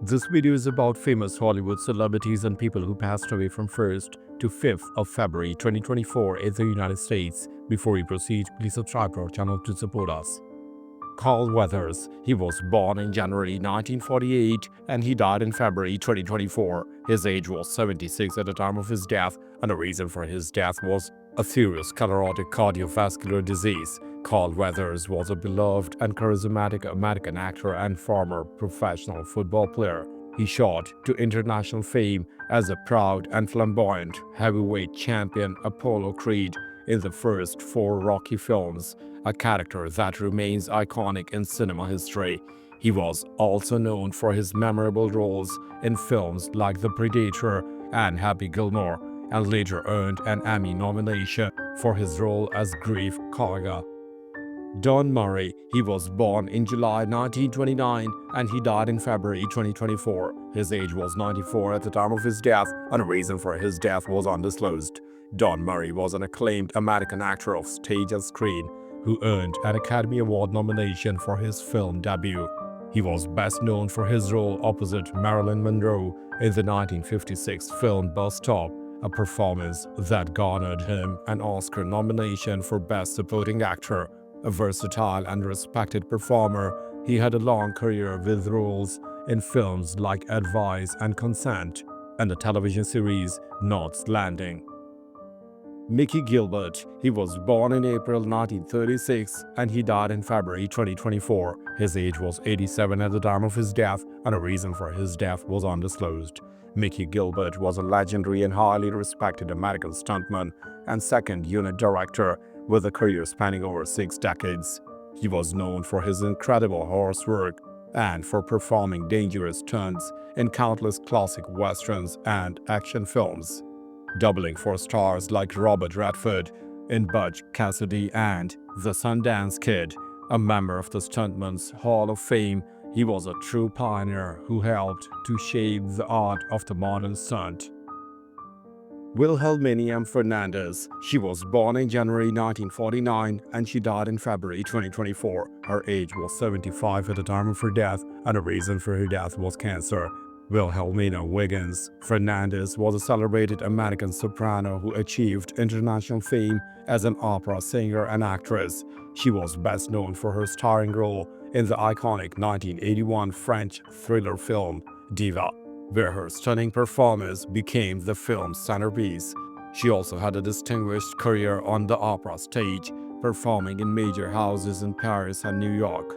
This video is about famous Hollywood celebrities and people who passed away from 1st to 5th of February 2024 in the United States. Before we proceed, please subscribe to our channel to support us. Carl Weathers. He was born in January 1948 and he died in February 2024. His age was 76 at the time of his death, and the reason for his death was atherosclerotic cardiovascular disease. Carl Weathers was a beloved and charismatic American actor and former professional football player. He shot to international fame as a proud and flamboyant heavyweight champion Apollo Creed in the first 4 Rocky films, a character that remains iconic in cinema history. He was also known for his memorable roles in films like The Predator and Happy Gilmore, and later earned an Emmy nomination for his role as Grief Karga. Don Murray. He was born in July 1929 and he died in February 2024. His age was 94 at the time of his death, and the reason for his death was undisclosed. Don Murray was an acclaimed American actor of stage and screen who earned an Academy Award nomination for his film debut. He was best known for his role opposite Marilyn Monroe in the 1956 film Bus Stop, a performance that garnered him an Oscar nomination for Best Supporting Actor. A versatile and respected performer, he had a long career with roles in films like Advice and Consent and the television series Knots Landing. Mickey Gilbert. He was born in April 1936 and he died in February 2024. His age was 87 at the time of his death, and the reason for his death was undisclosed. Mickey Gilbert was a legendary and highly respected American stuntman and second unit director with a career spanning over 6 decades. He was known for his incredible horse work and for performing dangerous stunts in countless classic westerns and action films, doubling for stars like Robert Redford in Butch Cassidy and The Sundance Kid. A member of the Stuntmen's Hall of Fame, he was a true pioneer who helped to shape the art of the modern stunt. Wilhelmina Fernandez. She was born in January 1949 and she died in February 2024. Her age was 75 at the time of her death, and the reason for her death was cancer. Wilhelmina Wiggins Fernandez was a celebrated American soprano who achieved international fame as an opera singer and actress. She was best known for her starring role in the iconic 1981 French thriller film Diva, where her stunning performance became the film's centerpiece. She also had a distinguished career on the opera stage, performing in major houses in Paris and New York.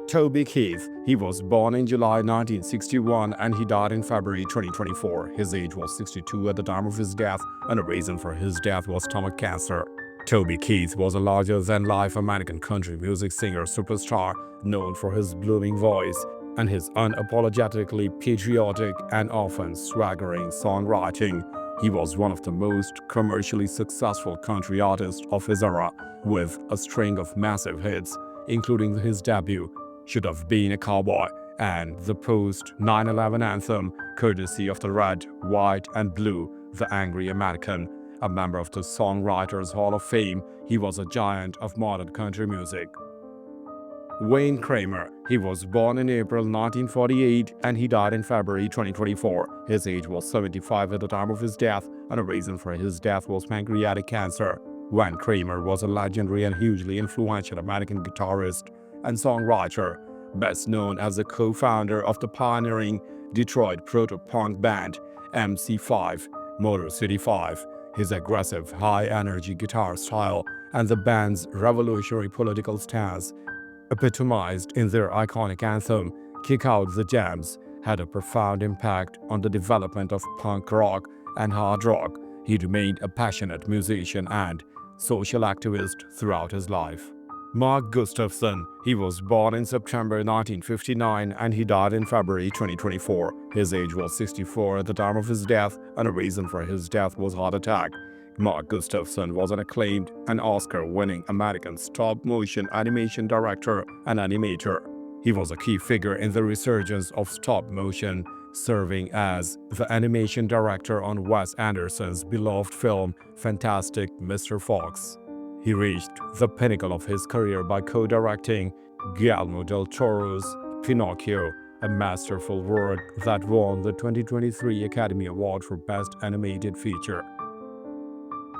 Toby Keith. He was born in July 1961 and he died in February 2024. His age was 62 at the time of his death, and the reason for his death was stomach cancer. Toby Keith was a larger-than-life American country music singer superstar known for his blooming voice and his unapologetically patriotic and often swaggering songwriting. He was one of the most commercially successful country artists of his era, with a string of massive hits, including his debut, Should Have Been a Cowboy, and the post-9/11 anthem, courtesy of the Red, White, and Blue, The Angry American. A member of the Songwriters Hall of Fame, he was a giant of modern country music. Wayne Kramer. He was born in April 1948 and he died in February 2024. His age was 75 at the time of his death, and the reason for his death was pancreatic cancer. Wayne Kramer was a legendary and hugely influential American guitarist and songwriter, best known as the co-founder of the pioneering Detroit proto-punk band MC5, Motor City 5. His aggressive, high-energy guitar style and the band's revolutionary political stance, epitomized in their iconic anthem, Kick Out the Jams, had a profound impact on the development of punk rock and hard rock. He remained a passionate musician and social activist throughout his life. Mark Gustafson. He was born in September 1959 and he died in February 2024. His age was 64 at the time of his death, and the reason for his death was heart attack. Mark Gustafson was an acclaimed and Oscar-winning American stop-motion animation director and animator. He was a key figure in the resurgence of stop-motion, serving as the animation director on Wes Anderson's beloved film Fantastic Mr. Fox. He reached the pinnacle of his career by co-directing Guillermo del Toro's Pinocchio, a masterful work that won the 2023 Academy Award for Best Animated Feature.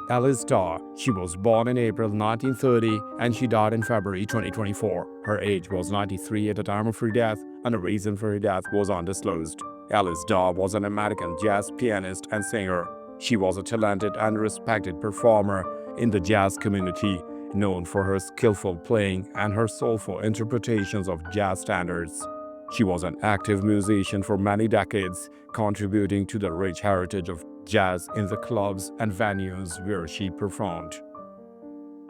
Alice Starr. She was born in April 1930 and she died in February 2024. Her age was 93 at the time of her death, and the reason for her death was undisclosed. Alice Starr was an American jazz pianist and singer. She was a talented and respected performer in the jazz community, known for her skillful playing and her soulful interpretations of jazz standards. She was an active musician for many decades, contributing to the rich heritage of jazz in the clubs and venues where she performed.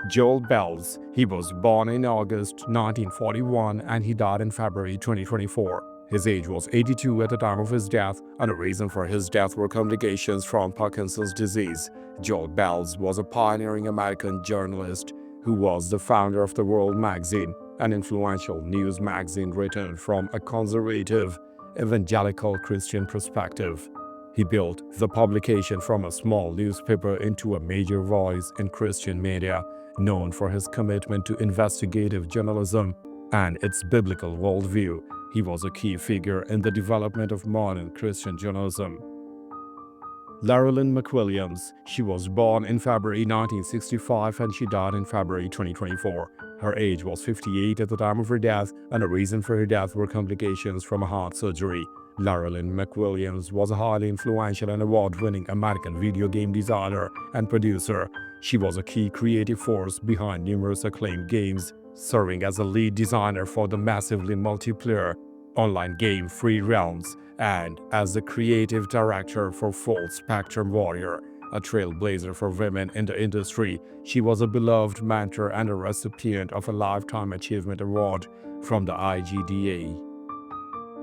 Joel Bells. He was born in August 1941 and he died in February 2024. His age was 82 at the time of his death, and the reason for his death were complications from Parkinson's disease. Joel Bells was a pioneering American journalist who was the founder of the World magazine, an influential news magazine written from a conservative, evangelical Christian perspective. He built the publication from a small newspaper into a major voice in Christian media, known for his commitment to investigative journalism and its biblical worldview. He was a key figure in the development of modern Christian journalism. Laralyn McWilliams. She was born in February 1965 and she died in February 2024. Her age was 58 at the time of her death, and the reason for her death were complications from a heart surgery. Laralyn McWilliams was a highly influential and award-winning American video game designer and producer. She was a key creative force behind numerous acclaimed games, serving as a lead designer for the massively multiplayer online game Free Realms and as the creative director for Full Spectrum Warrior, a trailblazer for women in the industry. She was a beloved mentor and a recipient of a Lifetime Achievement Award from the IGDA.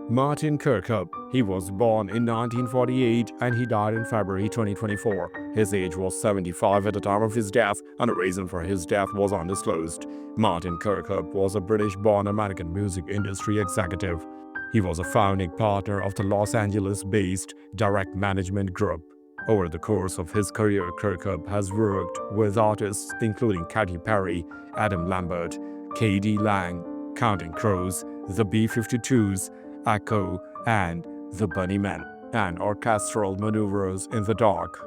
Martin Kirkup. He was born in 1948 and he died in February 2024. His age was 75 at the time of his death, and the reason for his death was undisclosed. Martin Kirkup was a British-born American music industry executive. He was a founding partner of the Los Angeles-based Direct Management Group. Over the course of his career, Kirkup has worked with artists including Katy Perry, Adam Lambert, K.D. Lang, Counting Crows, the B-52s, Echo, and the Bunnymen, and orchestral maneuvers in the dark.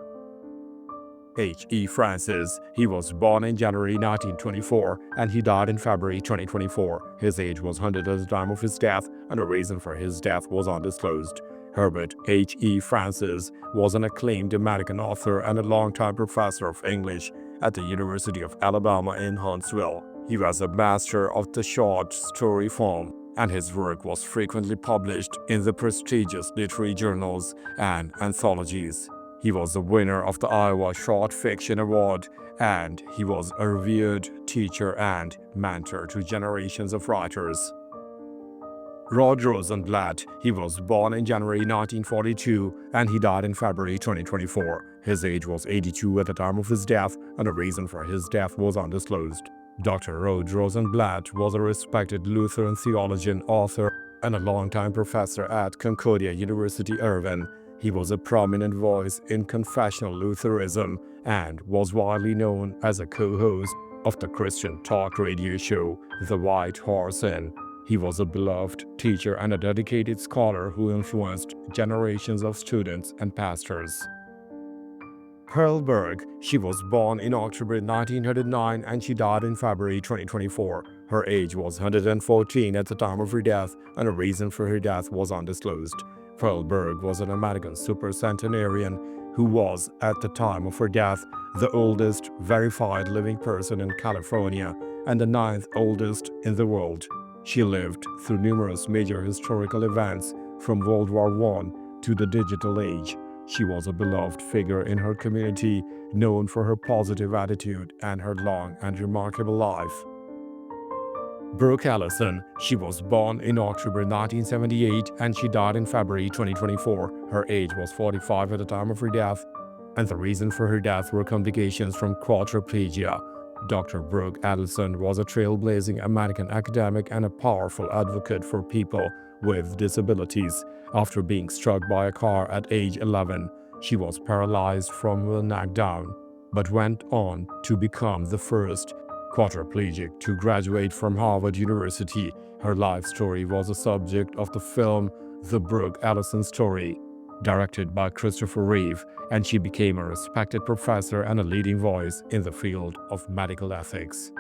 H.E. Francis. He was born in January 1924 and he died in February 2024. His age was 100 at the time of his death, and the reason for his death was undisclosed. Herbert H.E. Francis was an acclaimed American author and a longtime professor of English at the University of Alabama in Huntsville. He was a master of the short story form, and his work was frequently published in the prestigious literary journals and anthologies. He was the winner of the Iowa Short Fiction Award, and he was a revered teacher and mentor to generations of writers. Rod Rosenblatt. He was born in January 1942 and he died in February 2024. His age was 82 at the time of his death, and the reason for his death was undisclosed. Dr. Rod Rosenblatt was a respected Lutheran theologian, author, and a longtime professor at Concordia University, Irvine. He was a prominent voice in confessional Lutheranism and was widely known as a co-host of the Christian talk radio show The White Horse Inn. He was a beloved teacher and a dedicated scholar who influenced generations of students and pastors. Pearl Berg. She was born in October 1909 and she died in February 2024. Her age was 114 at the time of her death, and the reason for her death was undisclosed. Pearl Berg was an American supercentenarian who was, at the time of her death, the oldest verified living person in California and the 9th oldest in the world. She lived through numerous major historical events from World War I to the digital age. She was a beloved figure in her community, known for her positive attitude and her long and remarkable life. Brooke Allison. She was born in October 1978 and she died in February 2024. Her age was 45 at the time of her death, and the reason for her death were complications from quadriplegia. Dr. Brooke Allison was a trailblazing American academic and a powerful advocate for people with disabilities. After being struck by a car at age 11, she was paralyzed from the neck down, but went on to become the first quadriplegic to graduate from Harvard University. Her life story was the subject of the film The Brooke Allison Story, directed by Christopher Reeve, and she became a respected professor and a leading voice in the field of medical ethics.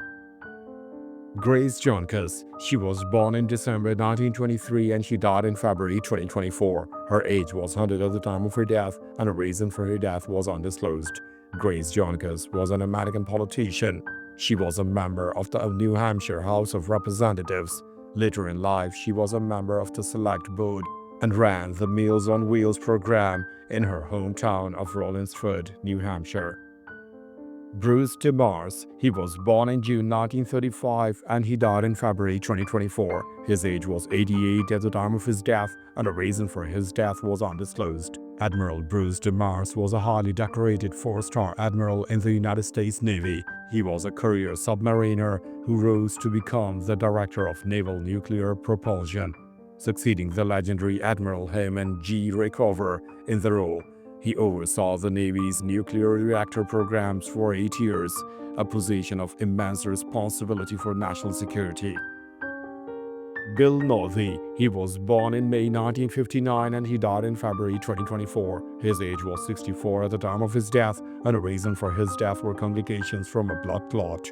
Grace Joncas. She was born in December 1923 and she died in February 2024. Her age was 100 at the time of her death, and the reason for her death was undisclosed. Grace Joncas was an American politician. She was a member of the New Hampshire House of Representatives. Later in life, she was a member of the Select Board and ran the Meals on Wheels program in her hometown of Rollinsford, New Hampshire. Bruce DeMars. He was born in June 1935 and he died in February 2024. His age was 88 at the time of his death, and the reason for his death was undisclosed. Admiral Bruce DeMars was a highly decorated four-star admiral in the United States Navy. He was a career submariner who rose to become the director of naval nuclear propulsion, succeeding the legendary Admiral Hyman G. Rickover in the role. He oversaw the Navy's nuclear reactor programs for 8 years, a position of immense responsibility for national security. Bill Northey. He was born in May 1959 and he died in February 2024. His age was 64 at the time of his death, and the reason for his death were complications from a blood clot.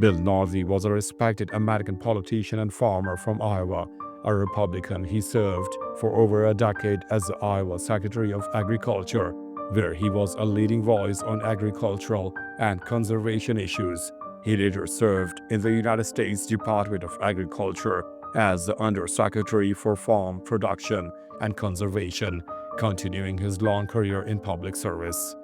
Bill Northey was a respected American politician and farmer from Iowa. A Republican, he served for over a decade as the Iowa Secretary of Agriculture, where he was a leading voice on agricultural and conservation issues. He later served in the United States Department of Agriculture as the Undersecretary for Farm Production and Conservation, continuing his long career in public service.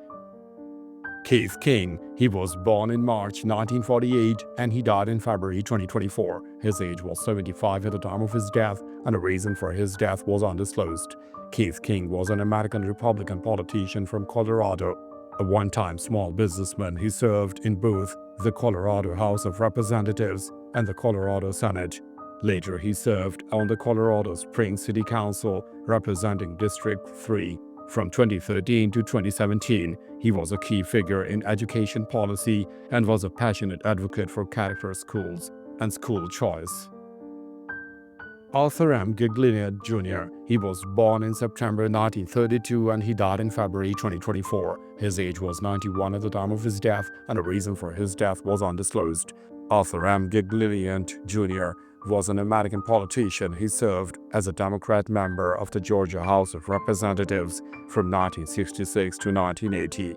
Keith King. He was born in March 1948 and he died in February 2024. His age was 75 at the time of his death, and the reason for his death was undisclosed. Keith King was an American Republican politician from Colorado. A one-time small businessman, he served in both the Colorado House of Representatives and the Colorado Senate. Later, he served on the Colorado Springs City Council, representing District 3. From 2013 to 2017, he was a key figure in education policy and was a passionate advocate for charter schools and school choice. Arthur M. Giglinian Jr. He was born in September 1932 and he died in February 2024. His age was 91 at the time of his death, and the reason for his death was undisclosed. Arthur M. Giglinian Jr. was an American politician. He served as a Democrat member of the Georgia House of Representatives from 1966 to 1980.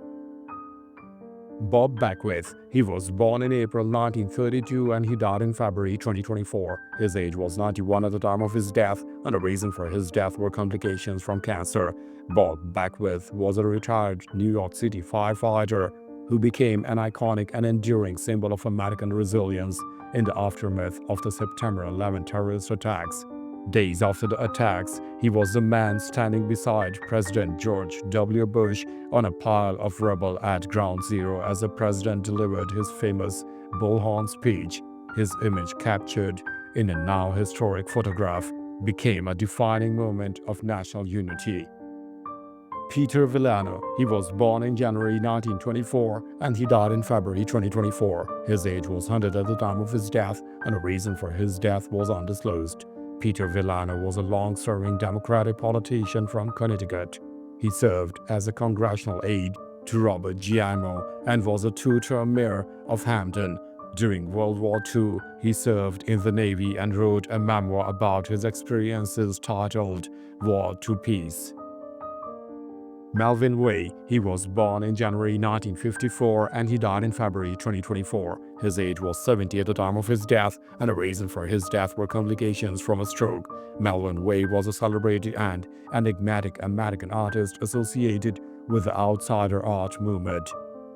Bob Beckwith. He was born in April 1932 and he died in February 2024. His age was 91 at the time of his death, and the reason for his death were complications from cancer. Bob Beckwith was a retired New York City firefighter who became an iconic and enduring symbol of American resilience in the aftermath of the September 11 terrorist attacks. Days after the attacks, he was the man standing beside President George W. Bush on a pile of rubble at Ground Zero as the president delivered his famous bullhorn speech. His image, captured in a now historic photograph, became a defining moment of national unity. Peter Villano. He was born in January 1924 and he died in February 2024. His age was 100 at the time of his death, and the reason for his death was undisclosed. Peter Villano was a long-serving Democratic politician from Connecticut. He served as a congressional aide to Robert Giaimo and was a two-term mayor of Hampton. During World War II, he served in the Navy and wrote a memoir about his experiences titled War to Peace. Melvin Way. He was born in January 1954 and he died in February 2024. His age was 70 at the time of his death, and the reason for his death were complications from a stroke. Melvin Way was a celebrated and enigmatic American artist associated with the outsider art movement.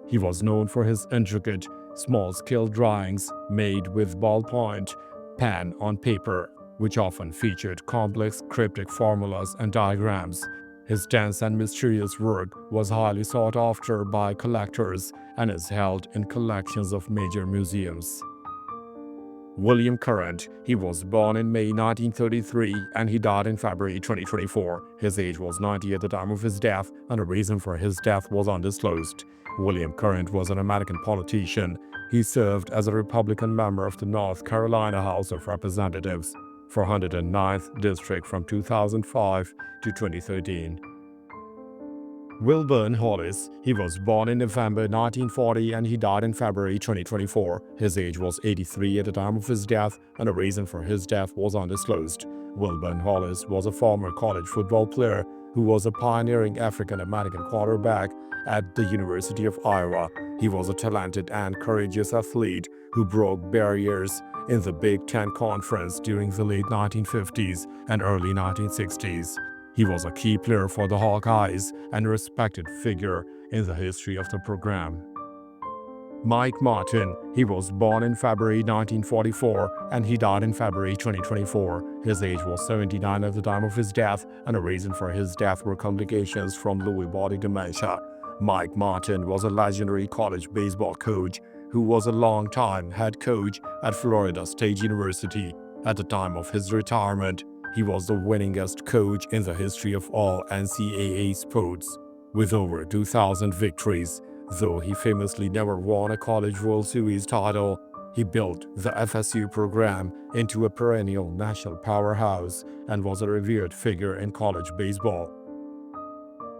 He was known for his intricate, small-scale drawings made with ballpoint pen on paper, which often featured complex cryptic formulas and diagrams. His dense and mysterious work was highly sought after by collectors and is held in collections of major museums. William Current. He was born in May 1933 and he died in February 2024. His age was 90 at the time of his death, and the reason for his death was undisclosed. William Current was an American politician. He served as a Republican member of the North Carolina House of Representatives for 109th District from 2005 to 2013. Wilburn Hollis, he was born in November 1940 and he died in February 2024. His age was 83 at the time of his death, and the reason for his death was undisclosed. Wilburn Hollis was a former college football player who was a pioneering African-American quarterback at the University of Iowa. He was a talented and courageous athlete who broke barriers in the Big Ten Conference during the late 1950s and early 1960s. He was a key player for the Hawkeyes and a respected figure in the history of the program. Mike Martin, he was born in February 1944 and he died in February 2024. His age was 79 at the time of his death, and the reason for his death were complications from Lewy body dementia. Mike Martin was a legendary college baseball coach who was a long-time head coach at Florida State University. At the time of his retirement, he was the winningest coach in the history of all NCAA sports, with over 2,000 victories. Though he famously never won a College World Series title, he built the FSU program into a perennial national powerhouse and was a revered figure in college baseball.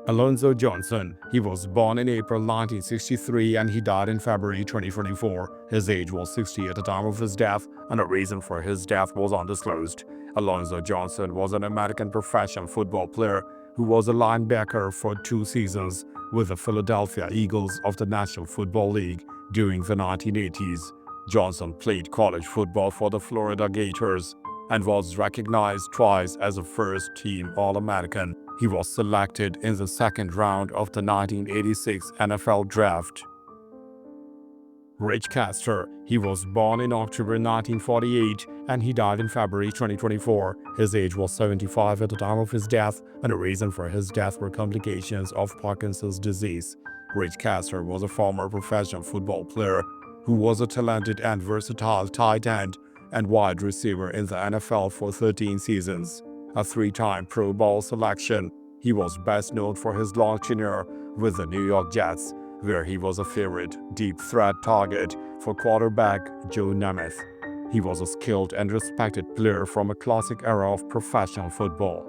Alonzo Johnson, he was born in April 1963 and he died in February 2024. His age was 60 at the time of his death, and the reason for his death was undisclosed. Alonzo Johnson was an American professional football player who was a linebacker for 2 seasons with the Philadelphia Eagles of the National Football League during the 1980s. Johnson played college football for the Florida Gators and was recognized twice as a first-team All-American. He was selected in the second round of the 1986 NFL Draft. Rich Castor, he was born in October 1948 and he died in February 2024. His age was 75 at the time of his death, and the reason for his death were complications of Parkinson's disease. Rich Castor was a former professional football player who was a talented and versatile tight end and wide receiver in the NFL for 13 seasons. A 3-time Pro Bowl selection, he was best known for his long tenure with the New York Jets, where he was a favorite deep threat target for quarterback Joe Namath. He was a skilled and respected player from a classic era of professional football.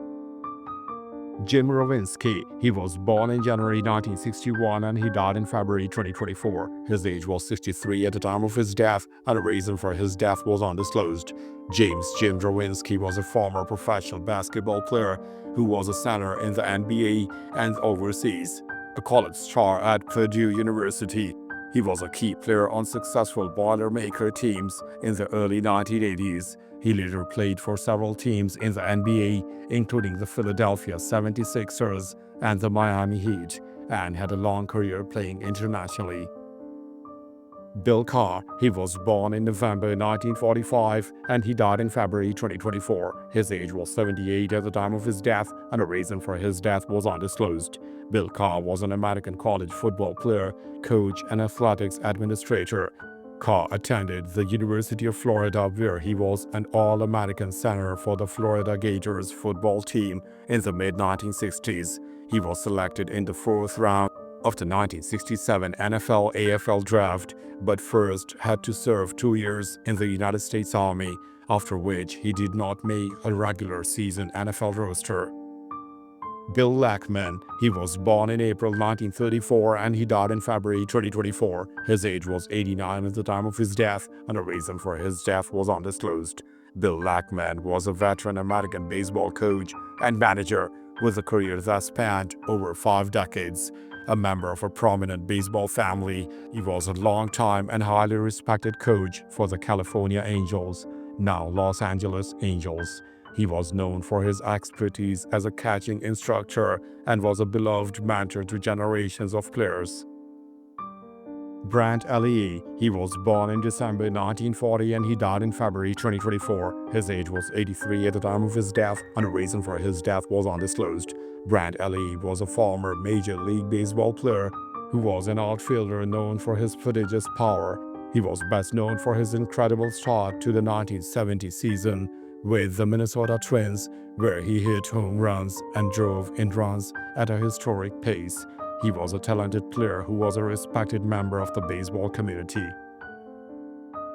Jim Rowinski, he was born in January 1961 and he died in February 2024. His age was 63 at the time of his death, and the reason for his death was undisclosed. Jim Rowinski was a former professional basketball player who was a center in the NBA and overseas. A college star at Purdue University, he was a key player on successful Boilermaker teams in the early 1980s. He later played for several teams in the NBA, including the Philadelphia 76ers and the Miami Heat, and had a long career playing internationally. Bill Carr, he was born in November 1945 and he died in February 2024. His age was 78 at the time of his death, and the reason for his death was undisclosed. Bill Carr was an American college football player, coach, and athletics administrator. Carr attended the University of Florida, where he was an All-American center for the Florida Gators football team in the mid-1960s. He was selected in the 4th round of the 1967 NFL-AFL Draft, but first had to serve 2 years in the United States Army, after which he did not make a regular season NFL roster. Bill Lackman, he was born in April 1934 and he died in February 2024. His age was 89 at the time of his death, and the reason for his death was undisclosed. Bill Lackman was a veteran American baseball coach and manager with a career that spanned over 5 decades. A member of a prominent baseball family, he was a long-time and highly respected coach for the California Angels, now Los Angeles Angels. He was known for his expertise as a catching instructor and was a beloved mentor to generations of players. Brant Elie, he was born in December 1940 and he died in February 2024. His age was 83 at the time of his death, and the reason for his death was undisclosed. Brant Elie was a former Major League Baseball player who was an outfielder known for his prodigious power. He was best known for his incredible start to the 1970 season with the Minnesota Twins, where he hit home runs and drove in runs at a historic pace. He was a talented player who was a respected member of the baseball community.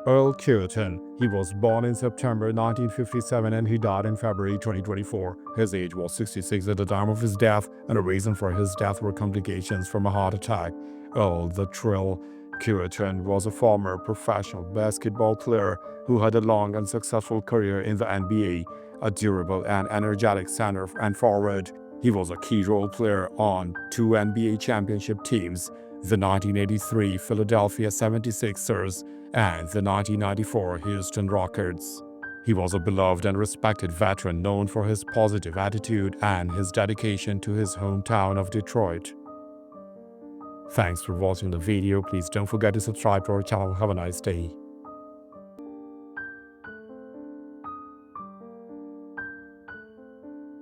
Earl Cureton. He was born in September 1957 and he died in February 2024. His age was 66 at the time of his death, and the reason for his death were complications from a heart attack. Earl the Trill Cureton was a former professional basketball player who had a long and successful career in the NBA, a durable and energetic center and forward. He was a key role player on two NBA championship teams, the 1983 Philadelphia 76ers and the 1994 Houston Rockets. He was a beloved and respected veteran known for his positive attitude and his dedication to his hometown of Detroit. Thanks for watching the video. Please don't forget to subscribe to our channel. Have a nice day.